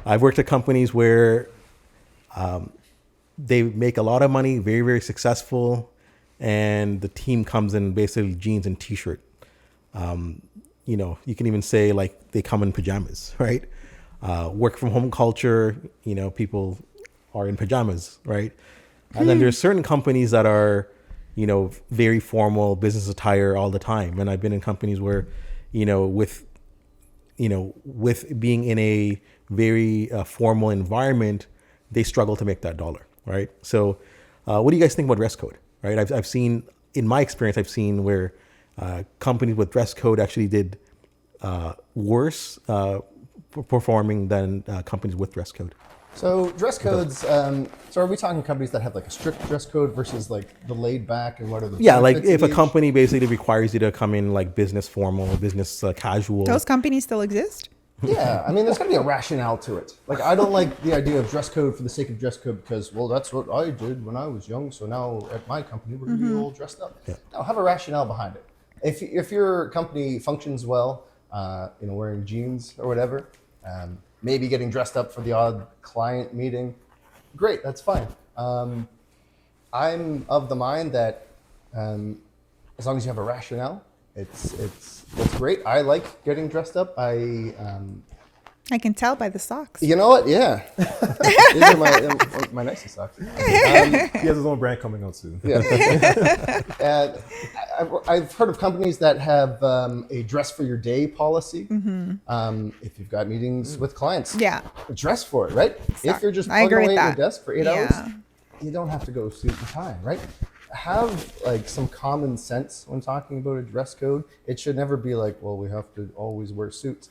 I've worked at companies where they make a lot of money, very, very successful, and the team comes in basically jeans and t-shirt. You can even say like they come in pajamas, right? Work from home culture, people are in pajamas, right? And then there's certain companies that are, very formal business attire all the time. And I've been in companies where, with being in a very formal environment, they struggle to make that dollar, right? So what do you guys think about dress code, right? I've seen, in my experience, I've seen where companies with dress code actually did worse performing than companies with dress code. So dress codes, so are we talking companies that have like a strict dress code versus like the laid back, and what are the like if a company basically requires you to come in like business formal, business casual. Those companies still exist? Yeah, I mean, there's got to be a rationale to it. Like, I don't like the idea of dress code for the sake of dress code because, well, that's what I did when I was young, so now at my company we're going to be all dressed up. Yeah. No, have a rationale behind it. If your company functions well, wearing jeans or whatever, maybe getting dressed up for the odd client meeting, great, that's fine. I'm of the mind that as long as you have a rationale, it's great. I like getting dressed up. I can tell by the socks. You know what? Yeah, these are my nicest socks. He has his own brand coming out soon. Yeah. I've heard of companies that have a dress for your day policy. Mm-hmm. If you've got meetings with clients, dress for it, right? Exactly. If you're just plugging away at your desk for 8 hours, you don't have to go suit and tie, right? Have like some common sense when talking about a dress code. It should never be like, well, we have to always wear suits.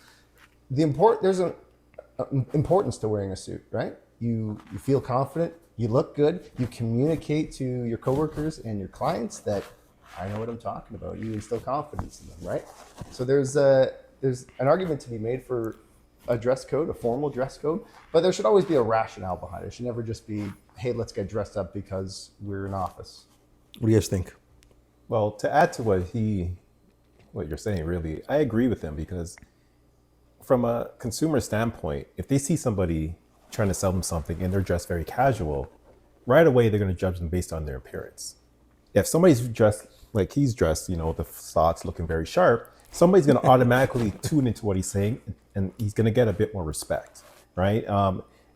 There's an importance to wearing a suit, right? You feel confident, you look good, you communicate to your coworkers and your clients that I know what I'm talking about. You instill confidence in them, right? So there's an argument to be made for a dress code, a formal dress code, but there should always be a rationale behind it. It should never just be, hey, let's get dressed up because we're in office. What do you guys think? Well, to add to what you're saying, really, I agree with him because from a consumer standpoint, if they see somebody trying to sell them something and they're dressed very casual, right away they're going to judge them based on their appearance. If somebody's dressed like he's dressed, the socks looking very sharp, somebody's going to automatically tune into what he's saying and he's going to get a bit more respect, right?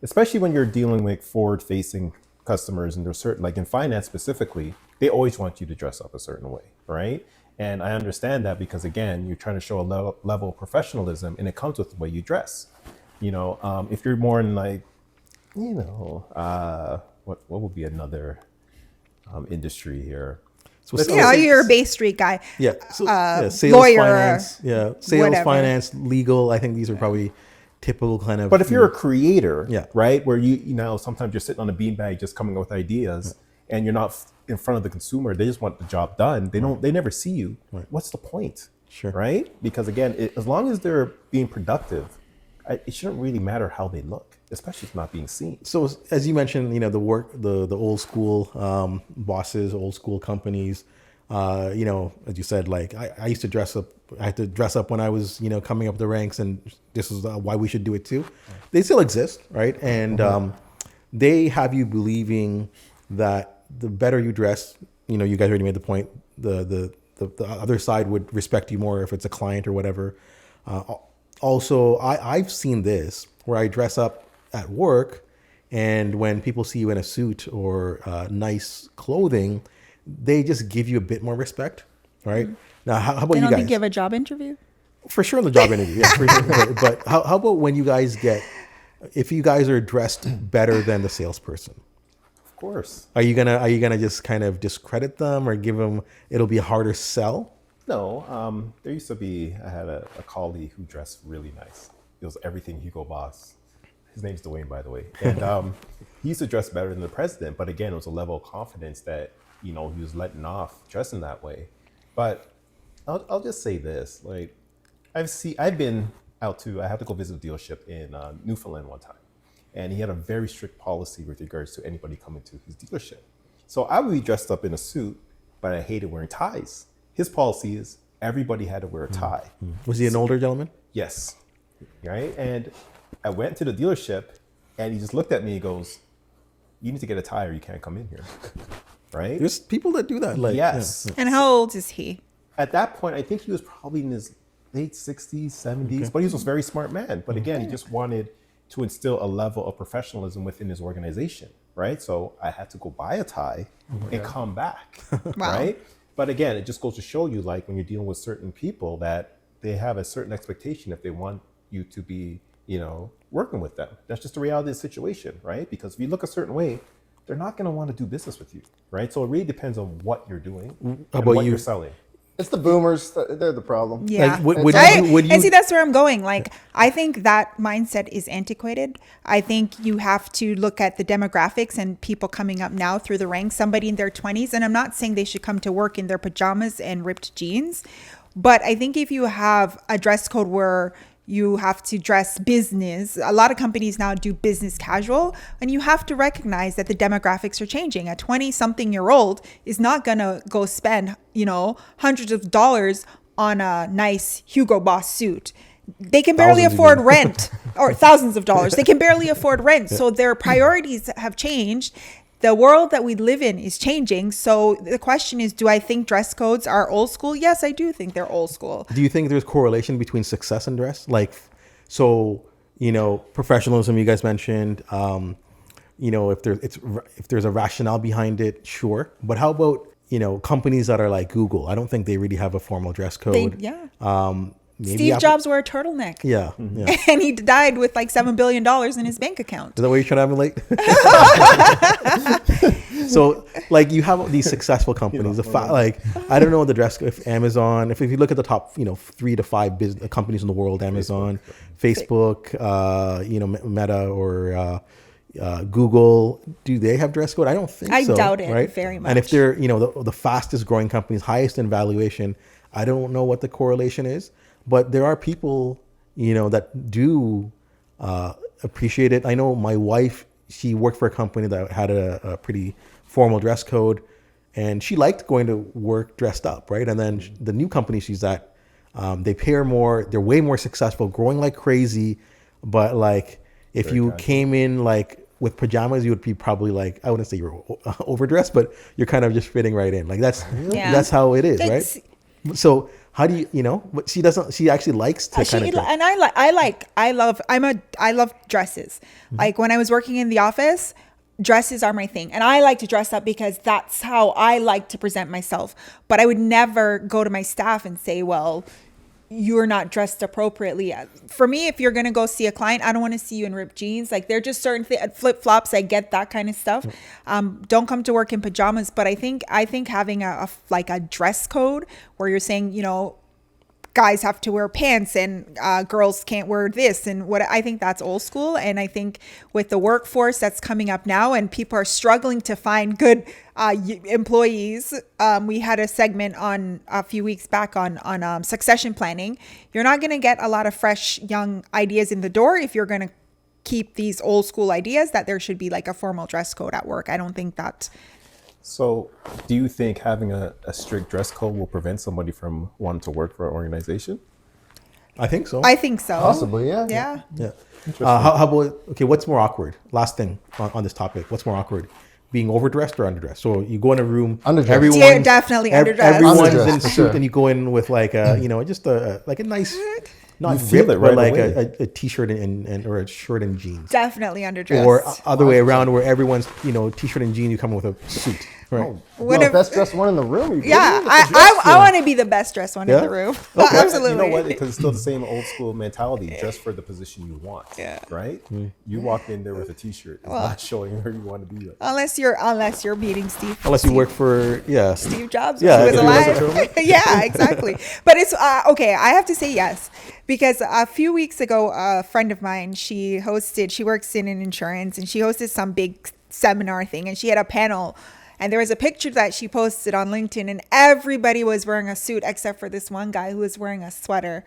Especially when you're dealing with forward-facing customers and there's certain, like in finance specifically, they always want you to dress up a certain way, right? And I understand that because again, you're trying to show a level of professionalism and it comes with the way you dress. If you're more in like, what would be another industry here? So you're a Bay Street guy. Yeah. Sales, lawyer, finance. Yeah. Sales, whatever. finance, legal. I think these are probably typical kind of. But if you're a creator, yeah, right, where sometimes you're sitting on a beanbag just coming up with ideas, and you're not in front of the consumer, they just want the job done. They never see you. Right. What's the point? Sure. Right? Because again, as long as they're being productive, it shouldn't really matter how they look, especially if not being seen. So as you mentioned, the old school bosses, old school companies. As you said, like I used to dress up. I had to dress up when I was, coming up the ranks, and this is why we should do it too. They still exist, right? And they have you believing that the better you dress, you guys already made the point. The other side would respect you more if it's a client or whatever. Also, I've seen this where I dress up at work, and when people see you in a suit or nice clothing, they just give you a bit more respect, right? Mm-hmm. Now, how about you guys? Don't they give a job interview? For sure in the job interview, yeah, for sure. But how about when you guys if you guys are dressed better than the salesperson? Of course. Are you gonna just kind of discredit them or give them? It'll be a harder sell. No, there used to be. I had a colleague who dressed really nice. It was everything Hugo Boss. His name's Dwayne, by the way, and he used to dress better than the president. But again, it was a level of confidence that he was letting off dressing that way. But I'll just say this: like I've been out I had to go visit a dealership in Newfoundland one time. And he had a very strict policy with regards to anybody coming to his dealership. So I would be dressed up in a suit, but I hated wearing ties. His policy is everybody had to wear a tie. Was he an older gentleman? Yes. Right? And I went to the dealership and he just looked at me and goes, you need to get a tie or you can't come in here. Right? There's people that do that. Like, yes. yeah. And how old is he? At that point, I think he was probably in his late 60s, 70s, but he was a very smart man. But again, he just wanted to instill a level of professionalism within his organization, right? So I had to go buy a tie and come back, right? But again, it just goes to show you, like, when you're dealing with certain people, that they have a certain expectation if they want you to be, working with them. That's just the reality of the situation, right? Because if you look a certain way, they're not going to want to do business with you, right? So it really depends on what you're doing and what you're selling. It's the boomers. They're the problem. Yeah. Like, and see, that's where I'm going. Like, I think that mindset is antiquated. I think you have to look at the demographics and people coming up now through the ranks, somebody in their 20s. And I'm not saying they should come to work in their pajamas and ripped jeans. But I think if you have a dress code where you have to dress business, a lot of companies now do business casual, and you have to recognize that the demographics are changing. A 20-something-year-old is not going to go spend, hundreds of dollars on a nice Hugo Boss suit. They can barely afford rent, or thousands of dollars. They can barely afford rent. So their priorities have changed. The world that we live in is changing. So the question is, do I think dress codes are old school? Yes, I do think they're old school. Do you think there's correlation between success and dress? Like, so, professionalism you guys mentioned, if there's a rationale behind it, sure. But how about, companies that are like Google? I don't think they really have a formal dress code. Steve Jobs wore a turtleneck. Yeah. And he died with like $7 billion in his bank account. Is that what you're trying to emulate? So, like, you have these successful companies. I don't know the dress code. If Amazon, if you look at the top, 3 to 5 companies in the world, Amazon, Facebook, Meta, or Google, do they have dress code? I don't think so. I doubt it, right? very much. And if they're, the fastest growing companies, highest in valuation, I don't know what the correlation is. But there are people, that do appreciate it. I know my wife, she worked for a company that had a pretty formal dress code, and she liked going to work dressed up, right? And then the new company she's at, they pay her more. They're way more successful, growing like crazy. But like, if very you came in like with pajamas, you would be probably like, I wouldn't say you're overdressed, but you're kind of just fitting right in. Like that's how it is, right? So how do you, but she doesn't, she actually likes to kind of. And I love dresses. Mm-hmm. Like when I was working in the office, dresses are my thing. And I like to dress up because that's how I like to present myself. But I would never go to my staff and say, well, you're not dressed appropriately. For me, if you're going to go see a client, I don't want to see you in ripped jeans. Like they're just certain flip-flops. I get that kind of stuff. Don't come to work in pajamas. But I think having a dress code where you're saying, guys have to wear pants and girls can't wear this and what, I think that's old school. And I think with the workforce that's coming up now and people are struggling to find good employees. We had a segment on a few weeks back on succession planning. You're not going to get a lot of fresh young ideas in the door if you're going to keep these old school ideas that there should be like a formal dress code at work. I don't think that. So do you think having a strict dress code will prevent somebody from wanting to work for an organization? I think so. Possibly, yeah. Yeah. How about, okay, what's more awkward? Last thing on this topic. What's more awkward? Being overdressed or underdressed? So you go in a room, everyone's definitely underdressed. Everyone's in suit, and you go in with like a, just a nice, not feel it right, but like a t-shirt and or a shirt and jeans. Definitely underdressed. Or other way around, where everyone's t-shirt and jeans, you come in with a suit. Right. Best dressed one in the room. I want to be the best dressed one in the room. Okay. Absolutely. You know what? Because it's still the same old school mentality, just for the position you want. Yeah. Right. Mm-hmm. You walk in there with a t-shirt, it's not showing where you want to be. Unless you're meeting Steve. Unless you work for Steve Jobs. Yeah. Was alive. Yeah. Exactly. But it's okay. I have to say yes, because a few weeks ago, a friend of mine, she works in an insurance, and she hosted some big seminar thing, and she had a panel. And there was a picture that she posted on LinkedIn, and everybody was wearing a suit except for this one guy who was wearing a sweater.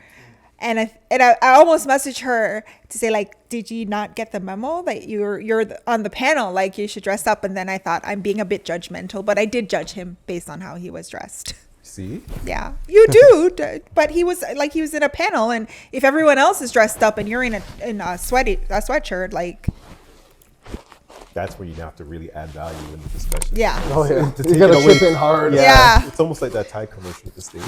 And I almost messaged her to say, like, did you not get the memo that you're on the panel? Like, you should dress up. And then I thought, I'm being a bit judgmental, but I did judge him based on how he was dressed. See? Yeah, you do. But he was in a panel, and if everyone else is dressed up and you're in a sweatshirt, like. That's where you have to really add value in the discussion. Yeah. Oh yeah. You gotta chip in hard. Yeah. It's almost like that Thai commercial with the stage.